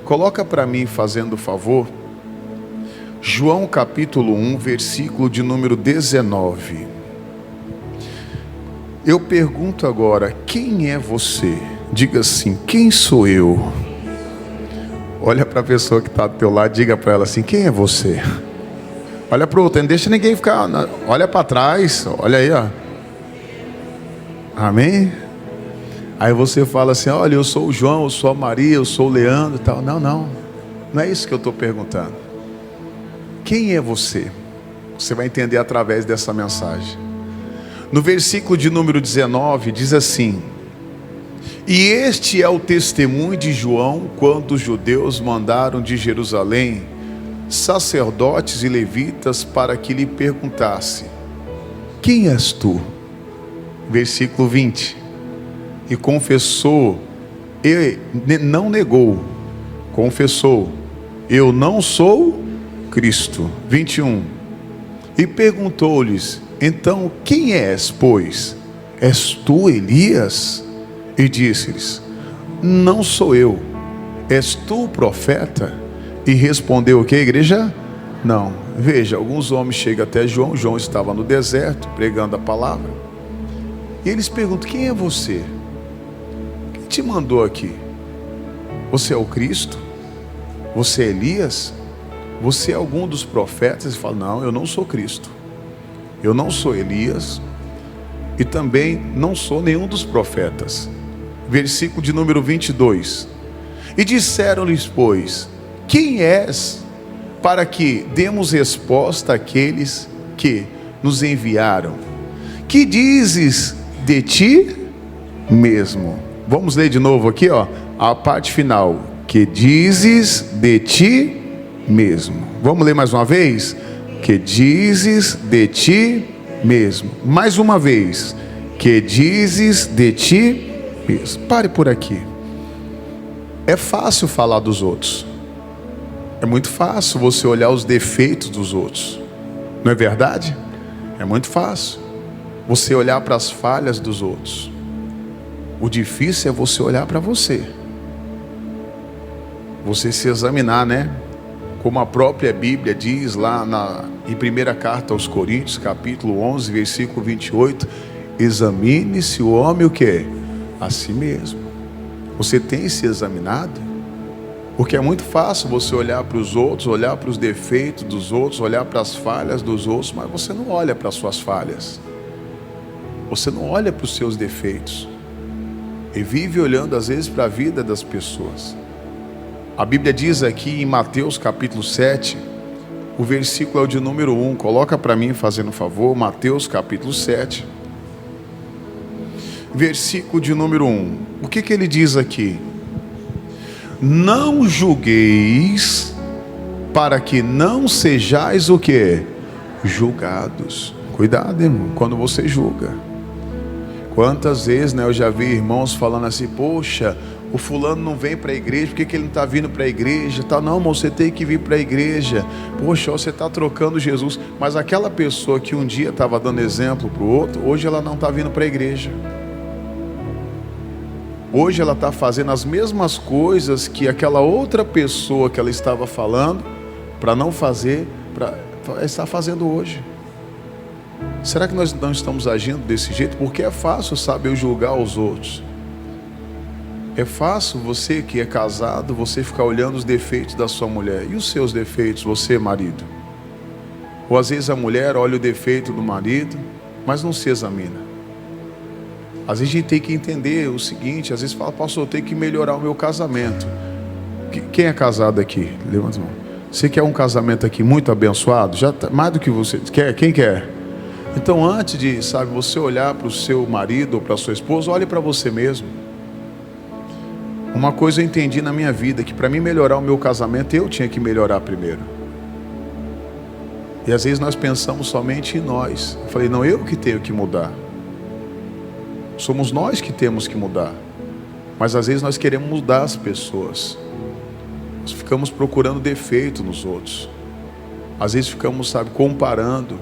Coloca para mim, fazendo favor, João capítulo 1, versículo de número 19. Eu pergunto agora, quem é você? Diga assim, quem sou eu? Olha para a pessoa que está do teu lado, diga para ela assim, quem é você? Olha para o outro, não deixa ninguém ficar, olha para trás, olha aí, ó. Amém? Aí você fala assim, olha, eu sou o João, eu sou a Maria, eu sou o Leandro e tal. Não é isso que eu estou perguntando. Quem é você? Você vai entender através dessa mensagem. No versículo de número 19, diz assim: e este é o testemunho de João, quando os judeus mandaram de Jerusalém sacerdotes e levitas para que lhe perguntasse, quem és tu? Versículo 20, e confessou, e não negou, confessou, eu não sou Cristo. 21, e perguntou-lhes, então quem és, pois? És tu Elias? E disse-lhes, não sou eu. És tu o profeta? E respondeu o que, igreja? Não. Veja, alguns homens chegam até João. João estava no deserto pregando a palavra, e eles perguntam, quem é você? Quem te mandou aqui? Você é o Cristo? Você é Elias? Você é algum dos profetas? E fala, não, eu não sou Cristo, eu não sou Elias, e também não sou nenhum dos profetas. Versículo de número 22, e disseram-lhes, pois, quem és, para que demos resposta àqueles que nos enviaram? Que dizes de ti mesmo? Vamos ler de novo aqui, ó, a parte final. Que dizes de ti mesmo? Vamos ler mais uma vez? Que dizes de ti mesmo? Mais uma vez. Que dizes de ti mesmo? Pare por aqui. É fácil falar dos outros. É muito fácil você olhar os defeitos dos outros. Não é verdade? É muito fácil você olhar para as falhas dos outros. O difícil é você olhar para você. Você se examinar, né? Como a própria Bíblia diz lá em primeira carta aos Coríntios, capítulo 11, versículo 28. Examine-se o homem o quê? A si mesmo. Você tem se examinado? Porque é muito fácil você olhar para os outros, olhar para os defeitos dos outros, olhar para as falhas dos outros, mas você não olha para as suas falhas. Você não olha para os seus defeitos. E vive olhando às vezes para a vida das pessoas. A Bíblia diz aqui em Mateus capítulo 7, o versículo é o de número 1. Coloca para mim, fazendo favor, Mateus capítulo 7, versículo de número 1. O que ele diz aqui? Não julgueis, para que não sejais o que? Julgados. Cuidado, irmão, quando você julga. Quantas vezes, né, eu já vi irmãos falando assim, poxa, o fulano não vem para a igreja, por que ele não está vindo para a igreja? Tá, não, irmão, você tem que vir para a igreja. Poxa, você está trocando Jesus. Mas aquela pessoa que um dia estava dando exemplo para o outro, hoje ela não está vindo para a igreja. Hoje ela está fazendo as mesmas coisas que aquela outra pessoa que ela estava falando para não fazer, está fazendo hoje. Será que nós não estamos agindo desse jeito? Porque é fácil, sabe, eu julgar os outros. É fácil você que é casado, você ficar olhando os defeitos da sua mulher. E os seus defeitos, você, marido? Ou às vezes a mulher olha o defeito do marido, mas não se examina. Às vezes a gente tem que entender o seguinte, às vezes fala, pastor, eu tenho que melhorar o meu casamento. Quem é casado aqui? Levanta a mão. Você quer um casamento aqui muito abençoado? Já tá, mais do que você quer? Quem quer? Então antes de, sabe, você olhar para o seu marido ou para a sua esposa, olhe para você mesmo. Uma coisa eu entendi na minha vida, que para mim melhorar o meu casamento, eu tinha que melhorar primeiro. E às vezes nós pensamos somente em nós. Eu falei, não, eu que tenho que mudar. Somos nós que temos que mudar. Mas às vezes nós queremos mudar as pessoas. Nós ficamos procurando defeito nos outros. Às vezes ficamos, sabe, comparando.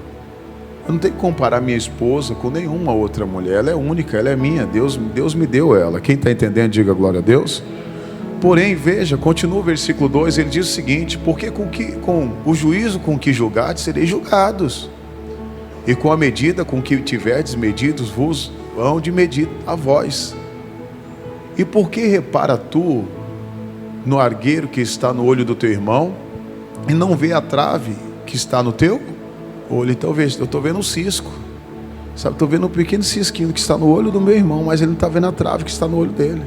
Eu não tenho que comparar minha esposa com nenhuma outra mulher. Ela é única, ela é minha. Deus me deu ela. Quem está entendendo, diga glória a Deus. Porém, veja, continua o versículo 2, ele diz o seguinte: porque com o juízo com que julgardes, sereis julgados, e com a medida com que tiverdes medidos, vos hão de medir a vós. E por que repara tu no argueiro que está no olho do teu irmão, e não vê a trave que está no teu olho? Então veja, eu estou vendo um cisco, sabe, estou vendo um pequeno cisquinho que está no olho do meu irmão, mas ele não está vendo a trave que está no olho dele.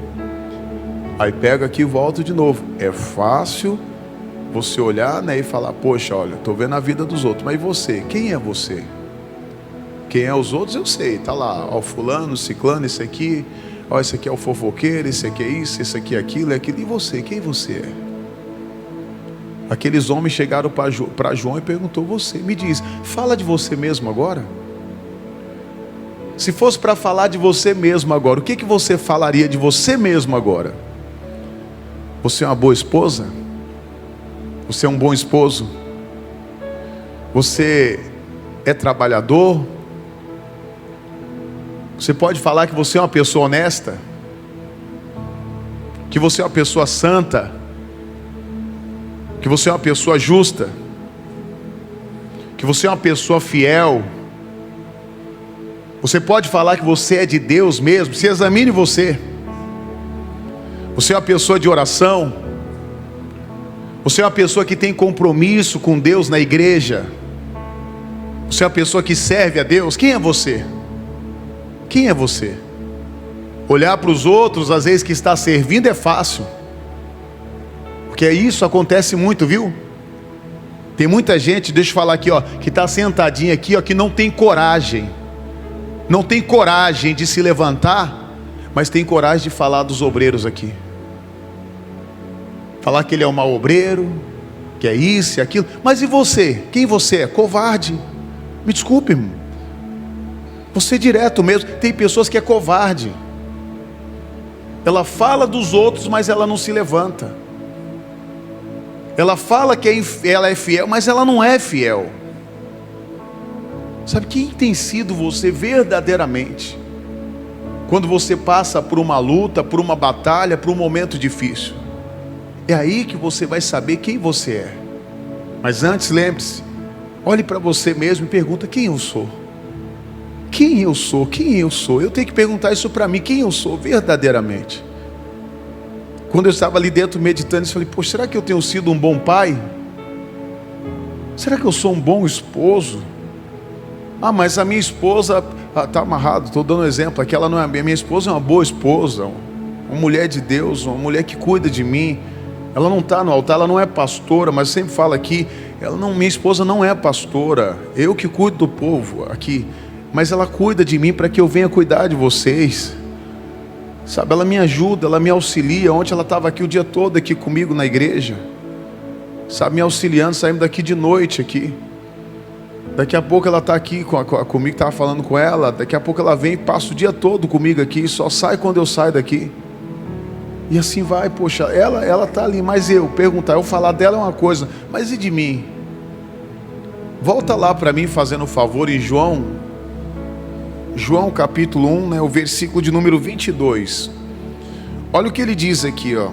Aí pega aqui e volta de novo. É fácil você olhar, né, e falar: poxa, olha, estou vendo a vida dos outros, mas e você? Quem é você? Quem é os outros eu sei, está lá, ó, fulano, ciclano, esse aqui, ó, esse aqui é o fofoqueiro, esse aqui é isso, esse aqui é aquilo, é aquilo. E você, quem você é? Aqueles homens chegaram para João e perguntou: você, me diz, fala de você mesmo agora. Se fosse para falar de você mesmo agora, o que você falaria de você mesmo agora? Você é uma boa esposa? Você é um bom esposo? Você é trabalhador? Você pode falar que você é uma pessoa honesta? Que você é uma pessoa santa? Que você é uma pessoa justa? Que você é uma pessoa fiel? Você pode falar que você é de Deus mesmo? Se examine você. Você é uma pessoa de oração? Você é uma pessoa que tem compromisso com Deus na igreja? Você é uma pessoa que serve a Deus? Quem é você? Quem é você? Olhar para os outros, às vezes que está servindo, é fácil, porque isso acontece muito, viu? Tem muita gente, deixa eu falar aqui, ó, que está sentadinha aqui, ó, que não tem coragem. Não tem coragem de se levantar, mas tem coragem de falar dos obreiros aqui. Falar que ele é um mau obreiro, que é isso e aquilo. Mas e você? Quem você é? Covarde. Me desculpe, irmão. Você direto mesmo. Tem pessoas que é covarde. Ela fala dos outros, mas ela não se levanta. Ela fala que ela é fiel, mas ela não é fiel. Sabe quem tem sido você verdadeiramente? Quando você passa por uma luta, por uma batalha, por um momento difícil. É aí que você vai saber quem você é. Mas antes, lembre-se, olhe para você mesmo e pergunta: quem eu sou? Quem eu sou? Quem eu sou? Eu tenho que perguntar isso para mim: quem eu sou verdadeiramente? Quando eu estava ali dentro meditando, eu falei: poxa, será que eu tenho sido um bom pai? Será que eu sou um bom esposo? Ah, mas a minha esposa está amarrado, estou dando um exemplo aqui, ela não é a minha esposa, é uma boa esposa, uma mulher de Deus, uma mulher que cuida de mim. Ela não está no altar, ela não é pastora, mas sempre fala aqui, minha esposa não é pastora, eu que cuido do povo aqui, mas ela cuida de mim para que eu venha cuidar de vocês, sabe, ela me ajuda, ela me auxilia. Ontem ela estava aqui o dia todo aqui comigo na igreja, sabe, me auxiliando. Saímos daqui de noite aqui, daqui a pouco ela está aqui comigo, estava falando com ela, daqui a pouco ela vem e passa o dia todo comigo aqui, só sai quando eu saio daqui. E assim vai, poxa, ela está ali, mas eu falar dela é uma coisa, mas e de mim? Volta lá para mim, fazendo um favor, em João capítulo 1, né, o versículo de número 22. Olha o que ele diz aqui, ó.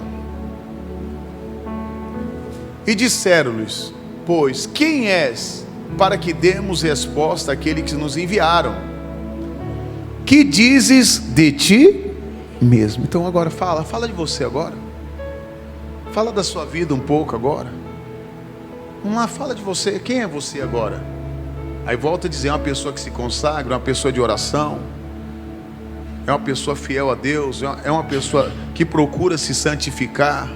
E disseram-lhes: pois quem és, para que demos resposta àquele que nos enviaram? Que dizes de ti mesmo? Então agora fala de você agora. Fala da sua vida um pouco agora. Vamos lá, fala de você. Quem é você agora? Aí volta a dizer: é uma pessoa que se consagra, é uma pessoa de oração, é uma pessoa fiel a Deus, é uma pessoa que procura se santificar,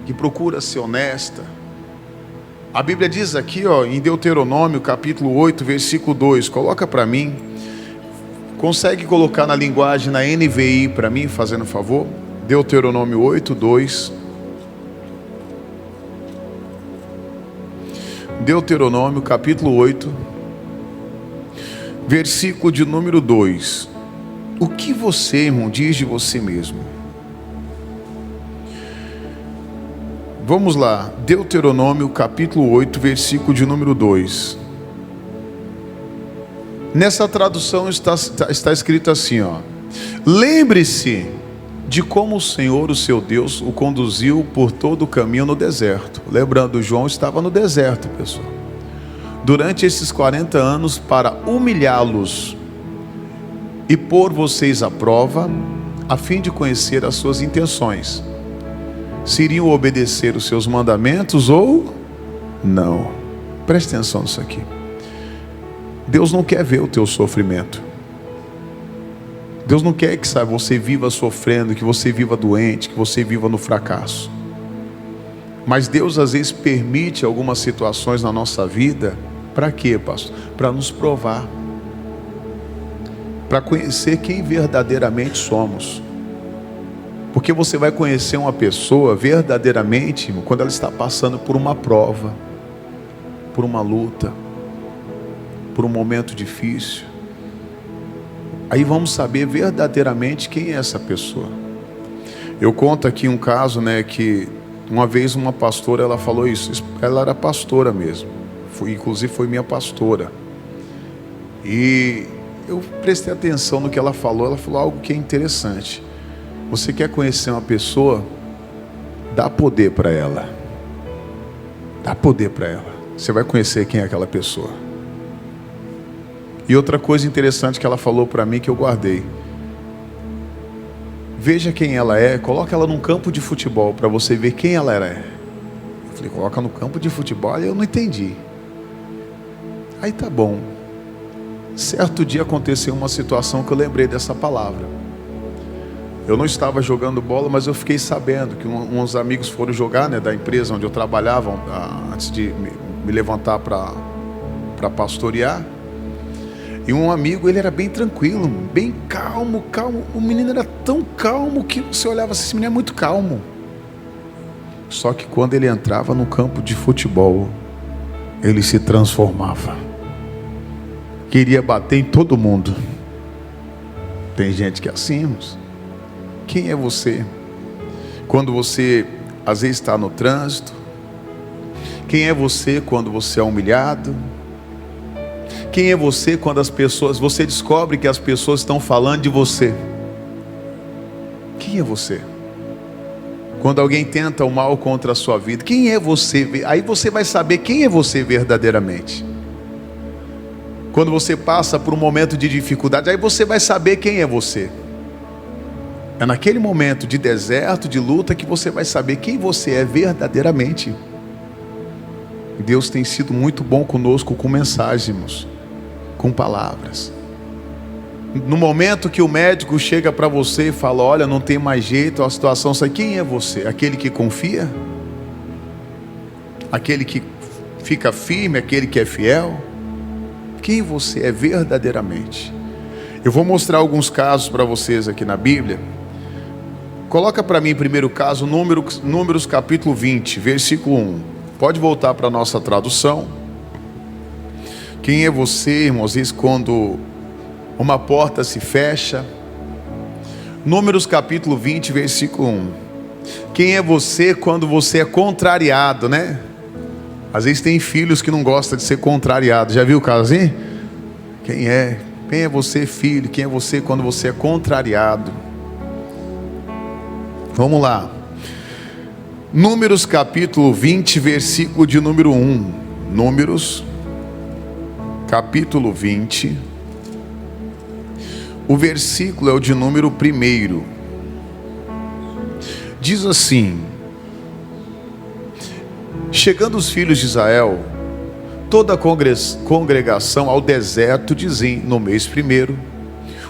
que procura ser honesta. A Bíblia diz aqui, ó, em Deuteronômio capítulo 8, versículo 2, coloca para mim. Consegue colocar na linguagem, na NVI para mim, fazendo favor? Deuteronômio 8, 2. Deuteronômio capítulo 8, versículo de número 2. O que você, irmão, diz de você mesmo? Vamos lá, Deuteronômio capítulo 8, versículo de número 2. Nessa tradução está escrito assim, ó: lembre-se de como o Senhor, o seu Deus, o conduziu por todo o caminho no deserto. Lembrando, João estava no deserto, pessoal, durante esses 40 anos, para humilhá-los e pôr vocês à prova, a fim de conhecer as suas intenções, se iriam obedecer os seus mandamentos ou não. Preste atenção nisso aqui. Deus não quer ver o teu sofrimento. Deus não quer que você viva sofrendo, que você viva doente, que você viva no fracasso. Mas Deus às vezes permite algumas situações na nossa vida. Para quê, pastor? Para nos provar, para conhecer quem verdadeiramente somos. Porque você vai conhecer uma pessoa verdadeiramente quando ela está passando por uma prova, por uma luta, por um momento difícil. Aí vamos saber verdadeiramente quem é essa pessoa. Eu conto aqui um caso, que uma vez uma pastora, ela falou isso. Ela era pastora mesmo, inclusive foi minha pastora. E eu prestei atenção no que ela falou. Ela falou algo que é interessante. Você quer conhecer uma pessoa? Dá poder para ela. Dá poder para ela. Você vai conhecer quem é aquela pessoa. E outra coisa interessante que ela falou para mim, que eu guardei: veja quem ela é, coloca ela num campo de futebol para você ver quem ela é. Eu falei, coloca no campo de futebol? Eu não entendi. Aí tá bom. Certo dia aconteceu uma situação que eu lembrei dessa palavra. Eu não estava jogando bola, mas eu fiquei sabendo que uns amigos foram jogar, da empresa onde eu trabalhava, antes de me levantar para pastorear. E um amigo, ele era bem tranquilo, bem calmo. O menino era tão calmo que você olhava assim, esse menino é muito calmo. Só que quando ele entrava no campo de futebol, ele se transformava. Queria bater em todo mundo. Tem gente que é assim, irmãos. Quem é você? Quando você, às vezes, está no trânsito. Quem é você quando você é humilhado? Quem é você quando você descobre que as pessoas estão falando de você? Quem é você? Quando alguém tenta o mal contra a sua vida, quem é você? Aí você vai saber quem é você verdadeiramente. Quando você passa por um momento de dificuldade, aí você vai saber quem é você. É naquele momento de deserto, de luta, que você vai saber quem você é verdadeiramente. Deus tem sido muito bom conosco com mensagens, com palavras. No momento que o médico chega para você e fala, olha, não tem mais jeito, a situação sai. Quem é você? Aquele que confia? Aquele que fica firme? Aquele que é fiel? Quem você é verdadeiramente? Eu vou mostrar alguns casos para vocês aqui na Bíblia. Coloca para mim primeiro caso, Números capítulo 20, versículo 1. Pode voltar para a nossa tradução. Quem é você, irmãos? Isso quando uma porta se fecha. Números capítulo 20, versículo 1. Quem é você quando você é contrariado, Às vezes tem filhos que não gostam de ser contrariado. Já viu o caso assim? Quem é? Quem é você, filho? Quem é você quando você é contrariado? Vamos lá. Números capítulo 20, versículo de número 1. Números capítulo 20. O versículo é o de número 1. Diz assim: chegando os filhos de Israel, toda a congregação ao deserto de Zim, no mês 1,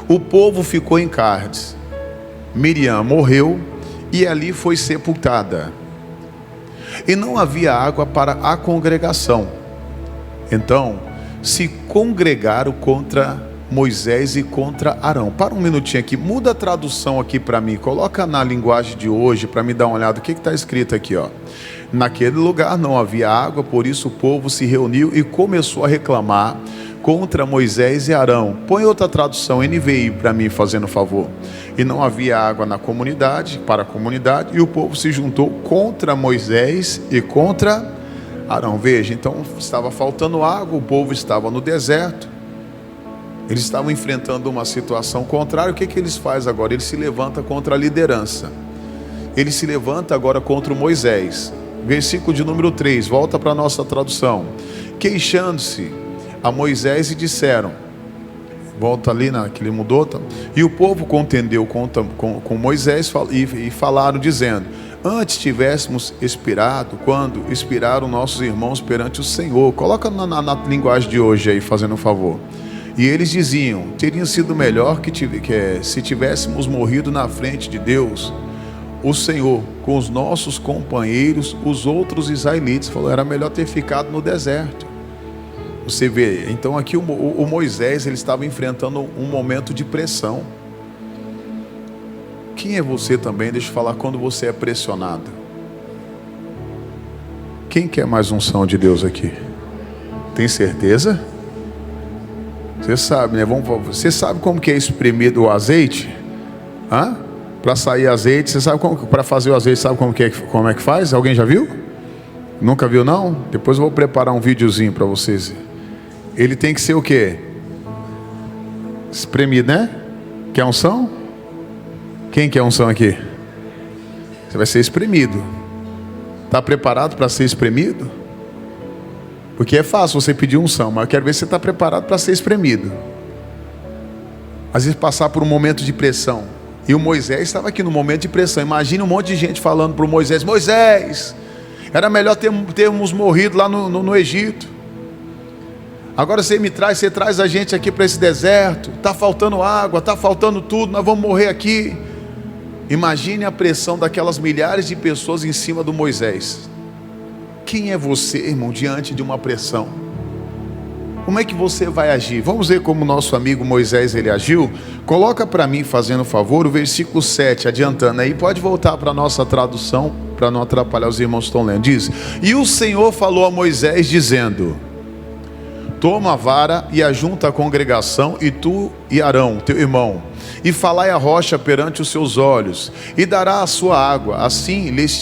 o povo ficou em Cádiz. Miriam morreu e ali foi sepultada. E não havia água para a congregação. Então se congregaram contra Moisés e contra Arão. Para um minutinho aqui, muda a tradução aqui para mim. Coloca na linguagem de hoje para me dar uma olhada. O que está escrito aqui, ó? Naquele lugar não havia água, por isso o povo se reuniu e começou a reclamar contra Moisés e Arão. Põe outra tradução, NVI, para mim, fazendo favor. E não havia água na comunidade, para a comunidade, e o povo se juntou contra Moisés e contra Arão. Veja, então estava faltando água, o povo estava no deserto. Eles estavam enfrentando uma situação contrária. O que eles fazem agora? Eles se levantam contra a liderança. Ele se levanta agora contra o Moisés. Versículo de número 3, volta para a nossa tradução. Queixando-se a Moisés e disseram, volta ali naquele mudou, tá? E o povo contendeu com Moisés e falaram dizendo, antes tivéssemos expirado, quando expiraram nossos irmãos perante o Senhor. Coloca na linguagem de hoje aí, fazendo um favor. E eles diziam, teria sido melhor se tivéssemos morrido na frente de Deus, o Senhor, com os nossos companheiros, os outros israelitas. Falou, era melhor ter ficado no deserto. Você vê, então aqui o Moisés, ele estava enfrentando um momento de pressão. Quem é você também? Deixa eu falar, quando você é pressionado. Quem quer mais unção de Deus aqui? Tem certeza? Você sabe, né? Você sabe como que é espremido o azeite? Para sair azeite, você sabe como? Para fazer o azeite, sabe como é que faz? Alguém já viu? Nunca viu não? Depois eu vou preparar um videozinho para vocês. Ele tem que ser o quê? Espremido, né? Quer unção? Quem quer unção aqui? Você vai ser espremido. Está preparado para ser espremido? Porque é fácil você pedir unção, mas eu quero ver se você está preparado para ser espremido. Às vezes passar por um momento de pressão. E o Moisés estava aqui no momento de pressão. Imagina um monte de gente falando para o Moisés, Moisés, era melhor termos morrido lá no Egito. Agora você traz a gente aqui para esse deserto. Está faltando água, está faltando tudo, nós vamos morrer aqui. Imagine a pressão daquelas milhares de pessoas em cima do Moisés. Quem é você, irmão, diante de uma pressão? Como é que você vai agir? Vamos ver como nosso amigo Moisés ele agiu? Coloca para mim, fazendo favor, o versículo 7, adiantando aí. Pode voltar para a nossa tradução, para não atrapalhar os irmãos que estão lendo. Diz, e o Senhor falou a Moisés dizendo, toma a vara e ajunta a congregação, e tu e Arão, teu irmão, e falai a rocha perante os seus olhos, e dará a sua água, assim lhes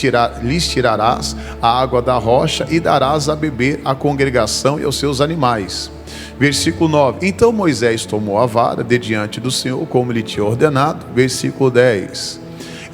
tirarás a água da rocha, e darás a beber à congregação e aos seus animais. Versículo 9, então Moisés tomou a vara de diante do Senhor, como lhe tinha ordenado. Versículo 10,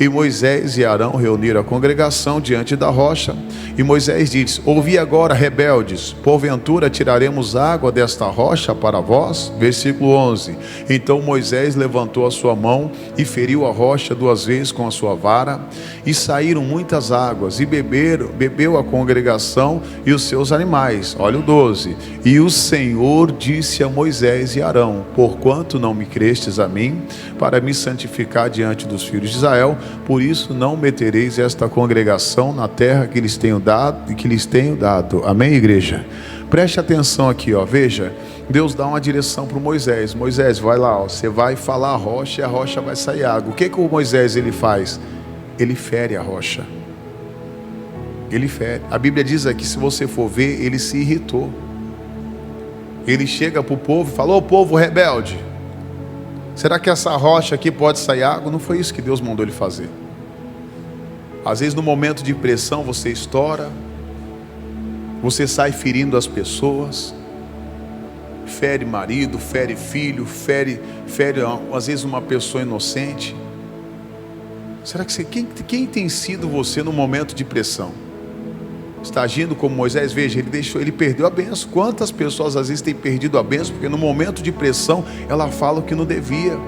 e Moisés e Arão reuniram a congregação diante da rocha, e Moisés disse, ouvi agora, rebeldes, porventura tiraremos água desta rocha para vós? Versículo 11, então Moisés levantou a sua mão e feriu a rocha 2 vezes com a sua vara, e saíram muitas águas, e bebeu a congregação e os seus animais. Olha o 12, e o Senhor disse a Moisés e Arão, porquanto não me crestes a mim, para me santificar diante dos filhos de Israel, por isso não metereis esta congregação na terra que lhes tenho dado. Amém, igreja? Preste atenção aqui, ó. Veja, Deus dá uma direção para o Moisés. Moisés, vai lá, ó. Você vai falar a rocha e a rocha vai sair água. O que o Moisés ele faz? Ele fere a rocha. Ele fere. A Bíblia diz aqui, se você for ver, ele se irritou. Ele chega para o povo e fala, ô povo rebelde, será que essa rocha aqui pode sair água? Não foi isso que Deus mandou ele fazer. Às vezes no momento de pressão você estoura, você sai ferindo as pessoas, fere marido, fere filho, fere às vezes uma pessoa inocente. Será que quem tem sido você no momento de pressão? Está agindo como Moisés? Veja, ele perdeu a bênção. Quantas pessoas às vezes têm perdido a bênção porque no momento de pressão ela fala o que não devia.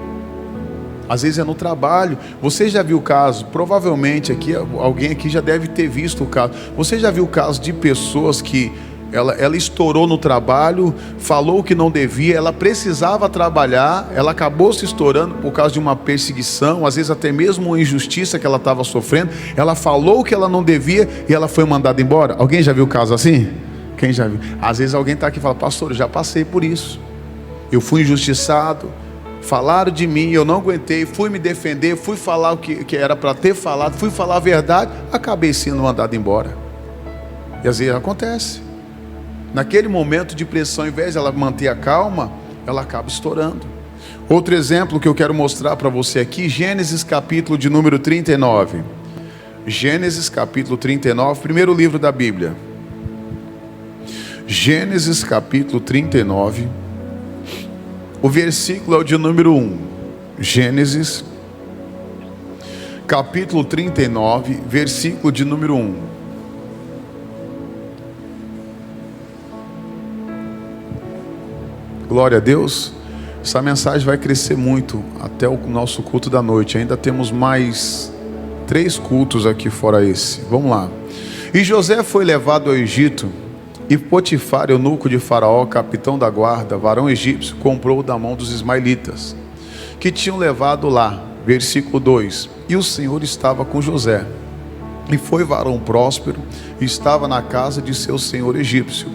Às vezes é no trabalho. Você já viu o caso? Provavelmente aqui alguém aqui já deve ter visto o caso. Você já viu o caso de pessoas que ela estourou no trabalho, falou o que não devia, ela precisava trabalhar, ela acabou se estourando por causa de uma perseguição, às vezes até mesmo uma injustiça que ela estava sofrendo, ela falou o que ela não devia e ela foi mandada embora. Alguém já viu o caso assim? Quem já viu? Às vezes alguém está aqui e fala, pastor, eu já passei por isso, eu fui injustiçado, falaram de mim, eu não aguentei, fui me defender, fui falar o que era para ter falado, fui falar a verdade, acabei sendo mandado embora. E às vezes acontece. Naquele momento de pressão, ao invés de ela manter a calma, ela acaba estourando. Outro exemplo que eu quero mostrar para você aqui, Gênesis capítulo de número 39. Gênesis capítulo 39, primeiro livro da Bíblia. Gênesis capítulo 39, O versículo é o de número 1. Gênesis, capítulo 39, versículo de número 1. Glória a Deus. Essa mensagem vai crescer muito até o nosso culto da noite. Ainda temos mais 3 cultos aqui fora esse. Vamos lá. E José foi levado ao Egito, e Potifar, eunuco de Faraó, capitão da guarda, varão egípcio, comprou da mão dos ismaelitas, que tinham levado lá. Versículo 2. E o Senhor estava com José, e foi varão próspero, e estava na casa de seu senhor egípcio.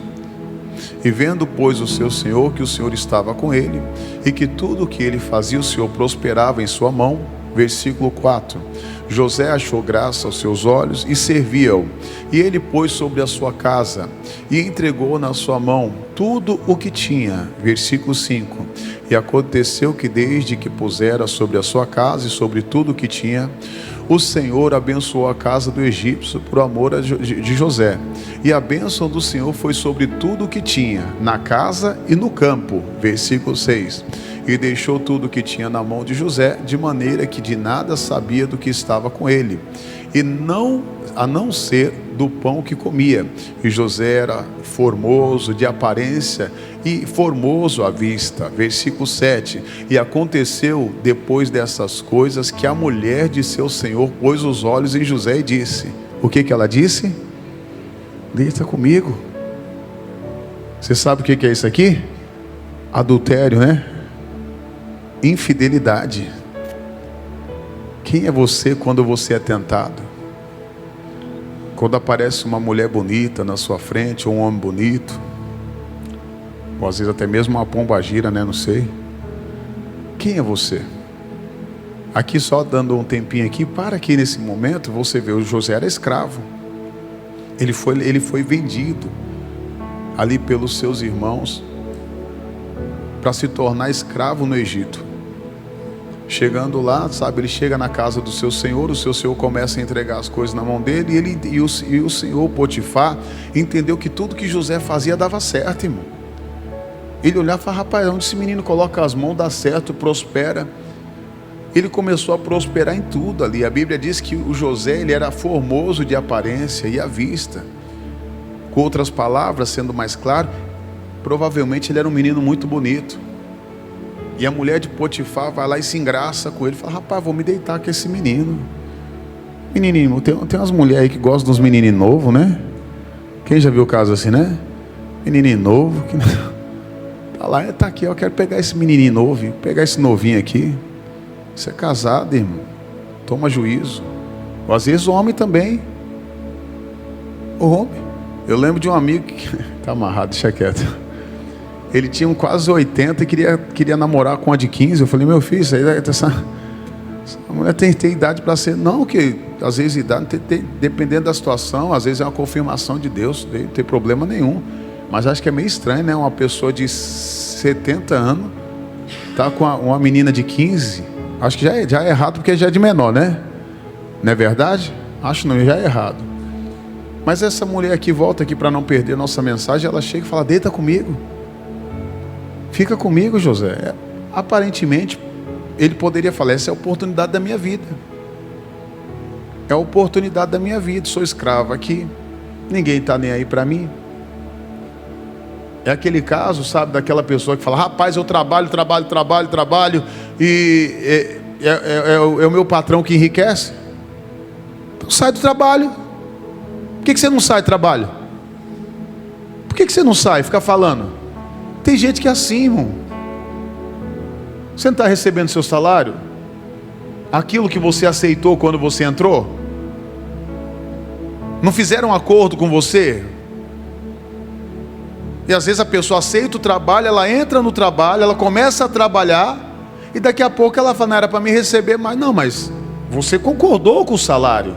E vendo, pois, o seu senhor que o Senhor estava com ele, e que tudo o que ele fazia o Senhor prosperava em sua mão. Versículo 4. José achou graça aos seus olhos e servia-o. E ele pôs sobre a sua casa e entregou na sua mão tudo o que tinha. Versículo 5. E aconteceu que desde que pusera sobre a sua casa e sobre tudo o que tinha, o Senhor abençoou a casa do egípcio por amor de José. E a bênção do Senhor foi sobre tudo o que tinha, na casa e no campo. Versículo 6. E deixou tudo o que tinha na mão de José, de maneira que de nada sabia do que estava com ele, a não ser do pão que comia. E José era formoso de aparência e formoso à vista. Versículo 7. E aconteceu depois dessas coisas que a mulher de seu senhor pôs os olhos em José e disse: o que ela disse? Deita comigo. Você sabe o que é isso aqui? Adultério, né? Infidelidade. Quem é você quando você é tentado? Quando aparece uma mulher bonita na sua frente, ou um homem bonito, ou às vezes até mesmo uma pombagira, né? Não sei. Quem é você? Aqui só dando um tempinho aqui, para aqui nesse momento, você vê, o José era escravo. Ele foi vendido ali pelos seus irmãos para se tornar escravo no Egito. Chegando lá, sabe, ele chega na casa do seu senhor, o seu senhor começa a entregar as coisas na mão dele, e o senhor Potifar entendeu que tudo que José fazia dava certo, irmão. Ele olhava e falava: rapaz, onde esse menino coloca as mãos dá certo, prospera. Ele começou a prosperar em tudo ali. A Bíblia diz que o José, ele era formoso de aparência e à vista. Com outras palavras, sendo mais claro, provavelmente ele era um menino muito bonito. E a mulher de Potifar vai lá e se engraça com ele. Fala: rapaz, vou me deitar com esse menino. Menininho, tem umas mulheres aí que gostam dos menininhos novos, né? Quem já viu o caso assim, né? Menininho novo. Que... tá lá, tá aqui, eu quero pegar esse menininho novo, pegar esse novinho aqui. Você é casado, irmão. Toma juízo. Ou às vezes o homem também. O homem. Eu lembro de um amigo que... tá amarrado, deixa quieto. Ele tinha quase 80 e queria namorar com uma de 15. Eu falei: meu filho, isso aí essa mulher tem idade para ser. Não, que às vezes idade, dependendo da situação, às vezes é uma confirmação de Deus, não tem problema nenhum. Mas acho que é meio estranho, né? Uma pessoa de 70 anos tá com uma menina de 15. Acho que já é errado, porque já é de menor, né? Não é verdade? Acho não, já é errado. Mas essa mulher aqui, volta aqui para não perder a nossa mensagem, ela chega e fala: deita comigo. Fica comigo, José. Aparentemente, ele poderia falar: essa é a oportunidade da minha vida. É a oportunidade da minha vida. Sou escravo aqui. Ninguém está nem aí para mim. É aquele caso, sabe, daquela pessoa que fala: rapaz, eu trabalho, e é o meu patrão que enriquece. Então sai do trabalho. Por que você não sai do trabalho? Por que você não sai? Fica falando. Tem gente que é assim, irmão. Você não está recebendo seu salário? Aquilo que você aceitou quando você entrou? Não fizeram um acordo com você? E às vezes a pessoa aceita o trabalho, ela entra no trabalho, ela começa a trabalhar, e daqui a pouco ela fala: não era para me receber mais. Não, mas você concordou com o salário.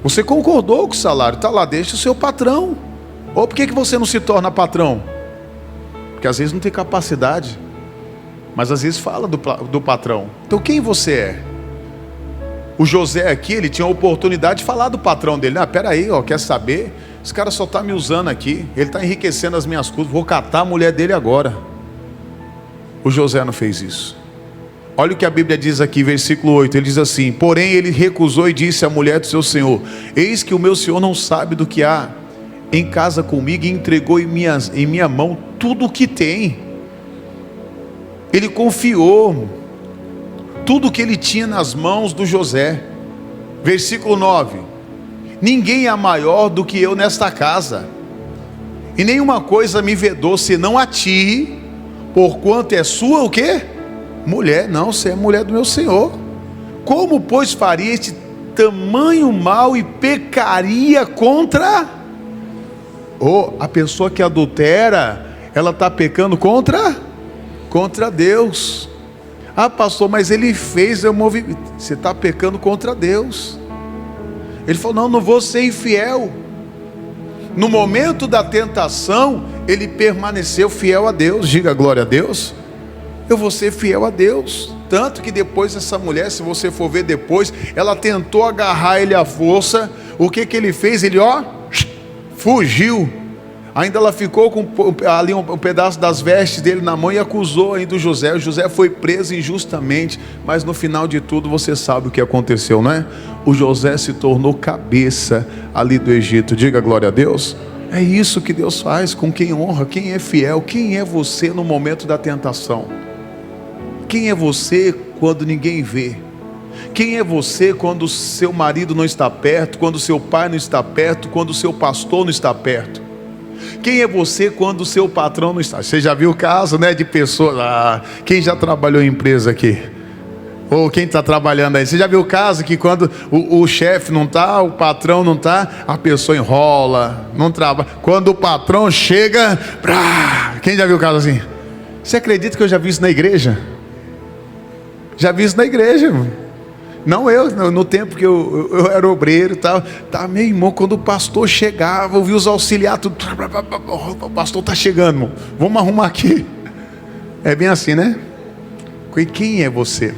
Você concordou com o salário. Está lá, deixa o seu patrão. Ou por que você não se torna patrão? Porque às vezes não tem capacidade, mas às vezes fala do patrão. Então quem você é? O José aqui, ele tinha a oportunidade de falar do patrão dele. Peraí, quer saber? Esse cara só está me usando aqui. Ele está enriquecendo as minhas custas. Vou catar a mulher dele agora. O José não fez isso. Olha o que a Bíblia diz aqui, versículo 8, ele diz assim: porém ele recusou e disse à mulher do seu senhor: eis que o meu senhor não sabe do que há em casa comigo, e entregou em minha mão tudo o que tem. Ele confiou tudo o que ele tinha nas mãos do José. Versículo 9: ninguém é maior do que eu nesta casa, e nenhuma coisa me vedou senão a ti, porquanto é sua o quê? Mulher. Não, você é mulher do meu senhor. Como pois faria este tamanho mal e pecaria contra? A pessoa que adultera, ela está pecando contra Deus. Ah, pastor, mas ele fez eu movi. Você está pecando contra Deus. Ele falou: não vou ser infiel. No momento da tentação, ele permaneceu fiel a Deus. Diga glória a Deus. Eu vou ser fiel a Deus. Tanto que depois essa mulher, se você for ver depois, ela tentou agarrar ele à força. O que ele fez? Ele fugiu. Ainda ela ficou com ali um pedaço das vestes dele na mão e acusou ainda o José. O José foi preso injustamente, mas no final de tudo você sabe o que aconteceu, não é? O José se tornou cabeça ali do Egito. Diga glória a Deus. É isso que Deus faz com quem honra, quem é fiel. Quem é você no momento da tentação? Quem é você quando ninguém vê? Quem é você quando o seu marido não está perto, quando o seu pai não está perto, quando o seu pastor não está perto? Quem é você quando o seu patrão não está? Você já viu o caso, né, de pessoas... quem já trabalhou em empresa aqui? Ou quem está trabalhando aí? Você já viu o caso que quando o chefe não está, o patrão não está, a pessoa enrola, não trabalha. Quando o patrão chega... Quem já viu o caso assim? Você acredita que eu já vi isso na igreja? Já vi isso na igreja, irmão. Não eu, no tempo que eu era obreiro e tal. Tá, meu irmão, quando o pastor chegava, eu vi os auxiliares, tudo. O pastor está chegando, irmão. Vamos arrumar aqui. É bem assim, né? E quem é você?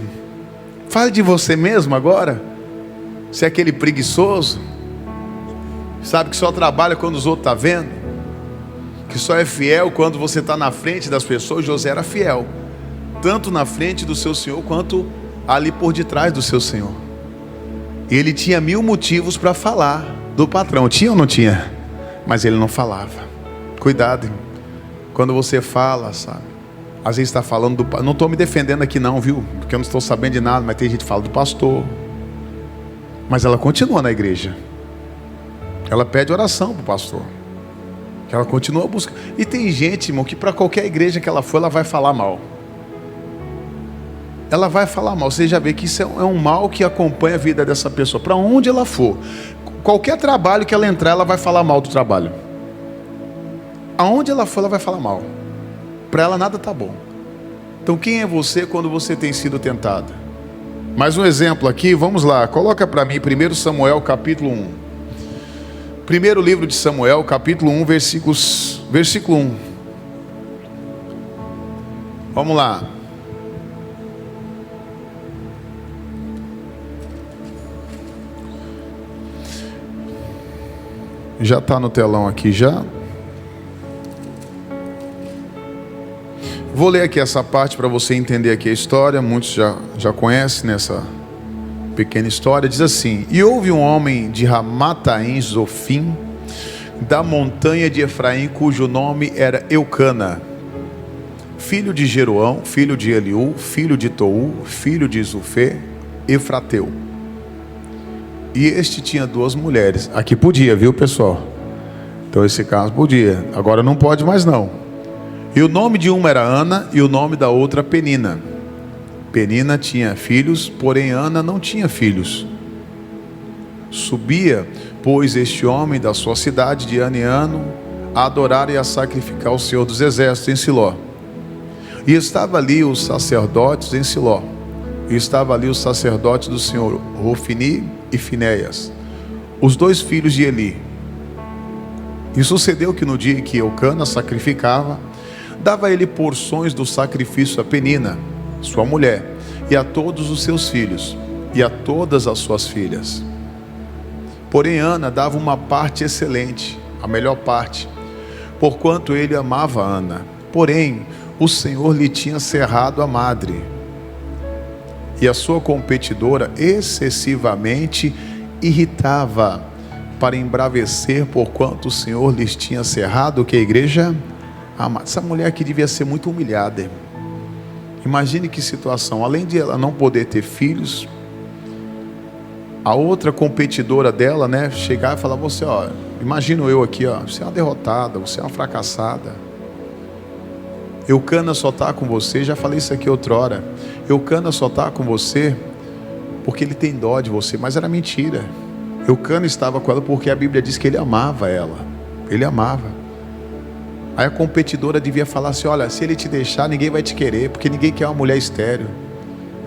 Fale de você mesmo agora. Você é aquele preguiçoso, sabe que só trabalha quando os outros estão vendo, que só é fiel quando você está na frente das pessoas. José era fiel, tanto na frente do seu senhor, quanto ali por detrás do seu senhor. E ele tinha 1000 motivos para falar do patrão. Tinha ou não tinha? Mas ele não falava. Cuidado, irmão. Quando você fala, sabe, às vezes está falando do... Não estou me defendendo aqui não, viu? Porque eu não estou sabendo de nada. Mas tem gente que fala do pastor, mas ela continua na igreja. Ela pede oração para o pastor, que ela continua buscando. E tem gente, irmão, que para qualquer igreja que ela for, ela vai falar mal. Ela vai falar mal. Você já vê que isso é um mal que acompanha a vida dessa pessoa. Para onde ela for, qualquer trabalho que ela entrar, ela vai falar mal do trabalho. Aonde ela for, ela vai falar mal. Para ela nada está bom. Então quem é você quando você tem sido tentado? Mais um exemplo aqui, vamos lá. Coloca para mim 1 Samuel capítulo 1. Primeiro livro de Samuel, capítulo 1, versículo 1. Vamos lá. Já está no telão aqui já. Vou ler aqui essa parte para você entender aqui a história. Muitos já conhecem nessa pequena história. Diz assim: e houve um homem de Ramataim Zofim, da montanha de Efraim, cujo nome era Eucana, filho de Jeroão, filho de Eliú, filho de Tou, filho de Zufê, Efrateu. E este tinha 2 mulheres. Aqui podia, viu, pessoal? Então esse caso podia. Agora não pode mais não. E o nome de uma era Ana, e o nome da outra Penina. Penina tinha filhos, porém Ana não tinha filhos. Subia, pois, este homem da sua cidade de ano em ano a adorar e a sacrificar o Senhor dos Exércitos em Siló. E estava ali os sacerdotes em Siló. E estava ali os sacerdotes do Senhor, Ofni e Finéias, os 2 filhos de Eli. E sucedeu que no dia em que Eucana sacrificava, dava ele porções do sacrifício a Penina, sua mulher, e a todos os seus filhos, e a todas as suas filhas. Porém Ana dava uma parte excelente, a melhor parte, porquanto ele amava Ana. Porém o Senhor lhe tinha cerrado a madre, e a sua competidora excessivamente irritava, para embravecer, porquanto o Senhor lhes tinha cerrado, que a igreja amada. Essa mulher aqui devia ser muito humilhada, irmão. Imagine que situação, além de ela não poder ter filhos, a outra competidora dela, né, chegar e falar: você, ó, imagino eu aqui, ó, você é uma derrotada, você é uma fracassada. Eucana só está com você, já falei isso aqui outrora. Eucana só está com você porque ele tem dó de você, mas era mentira. Eucana estava com ela porque a Bíblia diz que ele amava ela. Ele amava. Aí a competidora devia falar assim: olha, se ele te deixar, ninguém vai te querer, porque ninguém quer uma mulher estéril.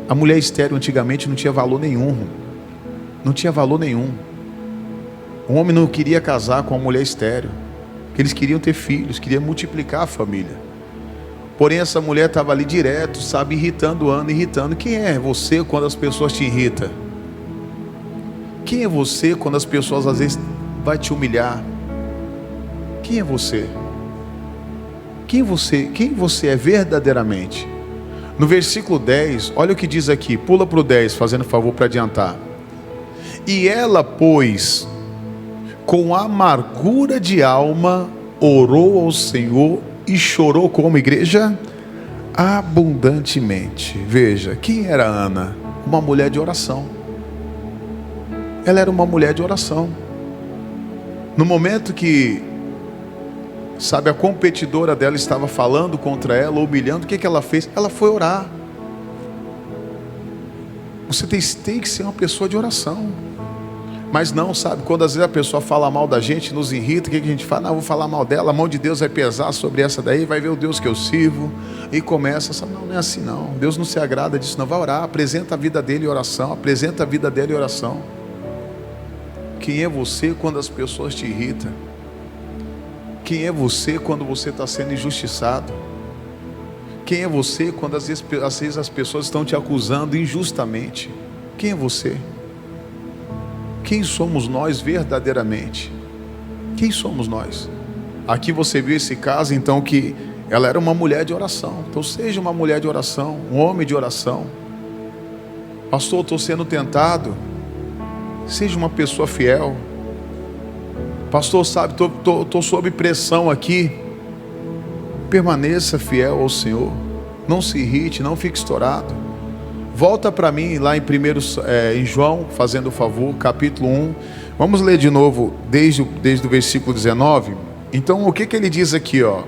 A mulher estéril antigamente não tinha valor nenhum. Não tinha valor nenhum. O homem não queria casar com uma mulher estéril, porque eles queriam ter filhos, queriam multiplicar a família. Porém essa mulher estava ali direto, sabe, irritando Ana, irritando. Quem é você quando as pessoas te irritam? Quem é você quando as pessoas às vezes vai te humilhar? Quem é você? Quem você é verdadeiramente? No versículo 10, olha o que diz aqui, pula para o 10, fazendo favor para adiantar. E ela, pois, com amargura de alma, orou ao Senhor e chorou como igreja? Abundantemente. Veja, quem era Ana? Uma mulher de oração. Ela era uma mulher de oração. No momento que, sabe, a competidora dela estava falando contra ela, humilhando, o que ela fez? Ela foi orar. Você tem que ser uma pessoa de oração. Mas não, sabe, quando às vezes a pessoa fala mal da gente, nos irrita, o que a gente fala? Não, vou falar mal dela, a mão de Deus vai pesar sobre essa daí, vai ver o Deus que eu sirvo, e começa, sabe, não é assim não, Deus não se agrada disso não, vai orar, apresenta a vida dele em oração, apresenta a vida dele em oração. Quem é você quando as pessoas te irritam? Quem é você quando você está sendo injustiçado? Quem é você quando às vezes as pessoas estão te acusando injustamente? Quem é você? Quem somos nós verdadeiramente? Quem somos nós? Aqui você viu esse caso, então, que ela era uma mulher de oração. Então seja uma mulher de oração, um homem de oração. Pastor, estou sendo tentado. Seja uma pessoa fiel. Pastor, sabe, estou sob pressão aqui. Permaneça fiel ao Senhor. Não se irrite, não fique estourado. Volta para mim lá em João, fazendo o favor, capítulo 1. Vamos ler de novo desde o versículo 19. Então o que ele diz aqui, ó?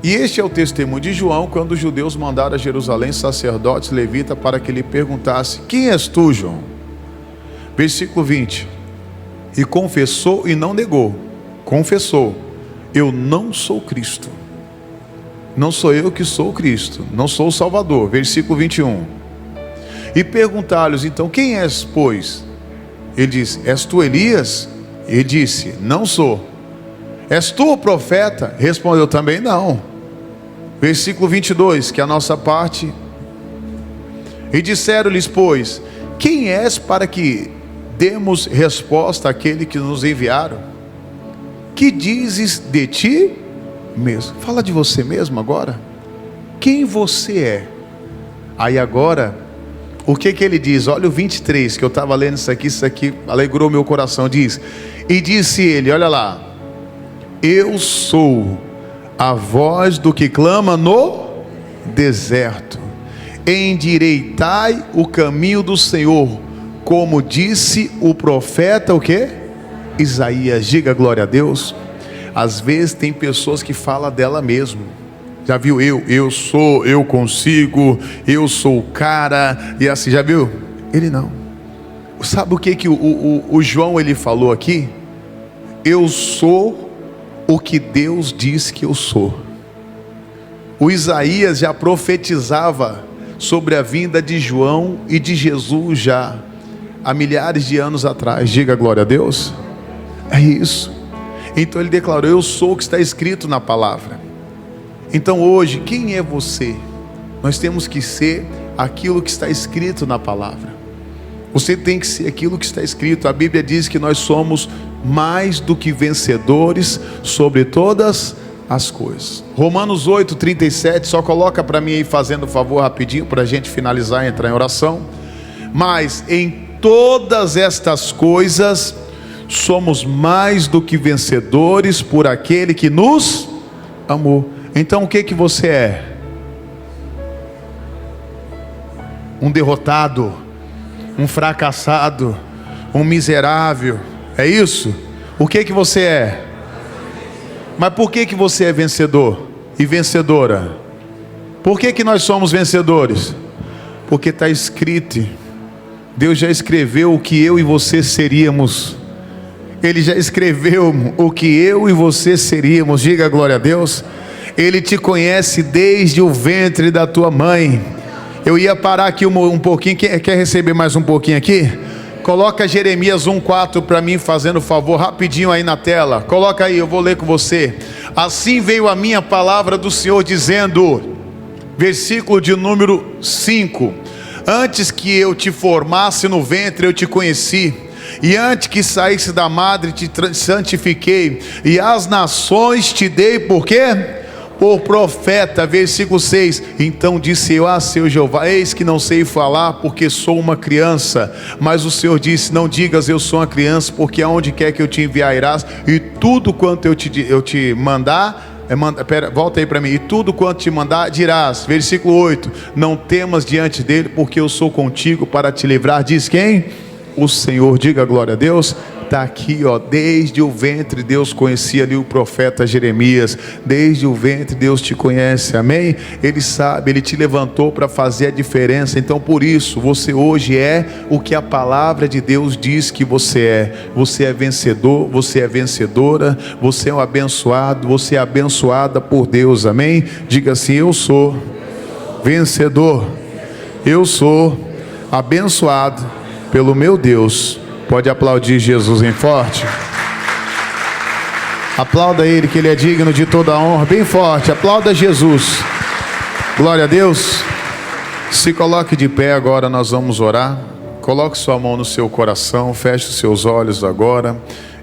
E este é o testemunho de João, quando os judeus mandaram a Jerusalém sacerdotes levitas para que lhe perguntasse: quem és tu, João? Versículo 20. E confessou e não negou. Confessou: eu não sou Cristo. Não sou eu que sou Cristo. Não sou o Salvador. Versículo 21. E perguntaram-lhes então: quem és, pois? Ele disse: és tu Elias? Ele disse: não sou. És tu o profeta? Respondeu também: não. Versículo 22, que é a nossa parte. E disseram-lhes, pois: quem és para que demos resposta àquele que nos enviaram? Que dizes de ti mesmo? Fala de você mesmo agora. Quem você é? Aí agora, o que ele diz? Olha o 23, que eu estava lendo isso aqui alegrou meu coração. Diz: e disse ele, olha lá: eu sou a voz do que clama no deserto, endireitai o caminho do Senhor, como disse o profeta, o que? Isaías. Diga glória a Deus. Às vezes tem pessoas que falam dela mesmo. Já viu? Eu sou, eu consigo, eu sou o cara, e assim, já viu? Ele não. Sabe o que o João ele falou aqui? Eu sou o que Deus diz que eu sou. O Isaías já profetizava sobre a vinda de João e de Jesus já há milhares de anos atrás. Diga glória a Deus. É isso. Então ele declarou: eu sou o que está escrito na palavra. Então hoje, quem é você? Nós temos que ser aquilo que está escrito na palavra. Você tem que ser aquilo que está escrito. A Bíblia diz que nós somos mais do que vencedores sobre todas as coisas. Romanos 8:37, só coloca para mim aí, fazendo favor rapidinho, para a gente finalizar e entrar em oração. Mas em todas estas coisas somos mais do que vencedores por aquele que nos amou. Então o que você é? Um derrotado, um fracassado, um miserável, é isso? O que você é? Mas por que você é vencedor e vencedora? Por que nós somos vencedores? Porque está escrito, Deus já escreveu o que eu e você seríamos. Ele já escreveu o que eu e você seríamos. Diga glória a Deus. Ele te conhece desde o ventre da tua mãe. Eu ia parar aqui um pouquinho. Quer receber mais um pouquinho aqui? Coloca Jeremias 1:4 para mim, fazendo favor, rapidinho aí na tela. Coloca aí, eu vou ler com você. Assim veio a minha palavra do Senhor dizendo, versículo de número 5: antes que eu te formasse no ventre eu te conheci, e antes que saísse da madre te santifiquei, e as nações te dei por quê? Por profeta. Versículo 6: então disse eu a seu Jeová, eis que não sei falar, porque sou uma criança. Mas o Senhor disse, não digas eu sou uma criança, porque aonde quer que eu te enviar irás, e tudo quanto eu te mandar, volta aí para mim, e tudo quanto te mandar dirás. Versículo 8: não temas diante dele, porque eu sou contigo para te livrar. Diz quem? O Senhor. Diga glória a Deus. Está aqui, ó, desde o ventre Deus conhecia ali o profeta Jeremias. Desde o ventre Deus te conhece, amém? Ele sabe, Ele te levantou para fazer a diferença. Então por isso, você hoje é o que a palavra de Deus diz que você é. Você é vencedor, você é vencedora, você é um abençoado, você é abençoada por Deus, amém? Diga assim, eu sou vencedor, eu sou abençoado pelo meu Deus. Pode aplaudir Jesus em forte. Aplauda Ele, que Ele é digno de toda a honra. Bem forte, aplauda Jesus. Glória a Deus. Se coloque de pé agora, nós vamos orar. Coloque sua mão no seu coração, feche os seus olhos agora.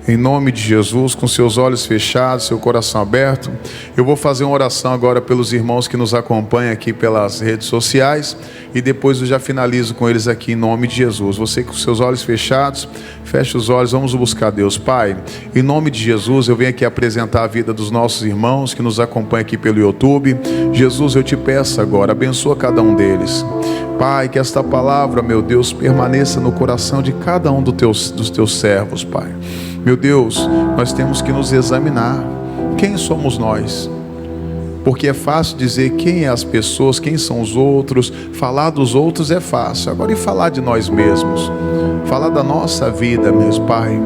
Em nome de Jesus, com seus olhos fechados, seu coração aberto. Eu vou fazer uma oração agora pelos irmãos que nos acompanham aqui pelas redes sociais. E depois eu já finalizo com eles aqui em nome de Jesus. Você com seus olhos fechados, feche os olhos, vamos buscar Deus. Pai, em nome de Jesus, eu venho aqui apresentar a vida dos nossos irmãos que nos acompanham aqui pelo YouTube. Jesus, eu te peço agora, abençoa cada um deles. Pai, que esta palavra, meu Deus, permaneça no coração de cada um dos teus servos, Pai. Meu Deus, nós temos que nos examinar. Quem somos nós? Porque é fácil dizer quem é as pessoas, quem são os outros. Falar dos outros é fácil. Agora, e falar de nós mesmos? Falar da nossa vida mesmo, Pai.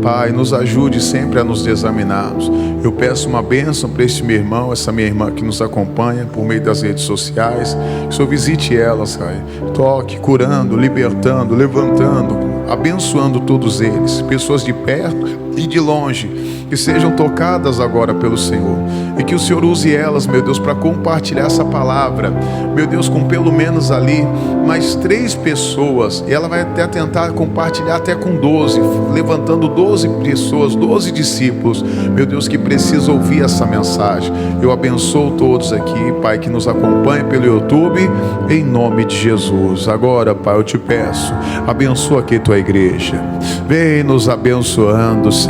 Pai, nos ajude sempre a nos examinarmos. Eu peço uma bênção para este meu irmão, essa minha irmã que nos acompanha por meio das redes sociais. Que o Senhor visite elas, Pai. Toque, curando, libertando, levantando, abençoando todos eles, pessoas de perto e de longe, que sejam tocadas agora pelo Senhor, e que o Senhor use elas, meu Deus, para compartilhar essa palavra, meu Deus, com pelo menos ali mais 3 pessoas, e ela vai até tentar compartilhar até com 12, levantando 12 pessoas, 12 discípulos, meu Deus, que precisam ouvir essa mensagem. Eu abençoo todos aqui, Pai, que nos acompanha pelo YouTube, em nome de Jesus. Agora, Pai, eu te peço, abençoa aqui tua igreja, vem nos abençoando, Senhor.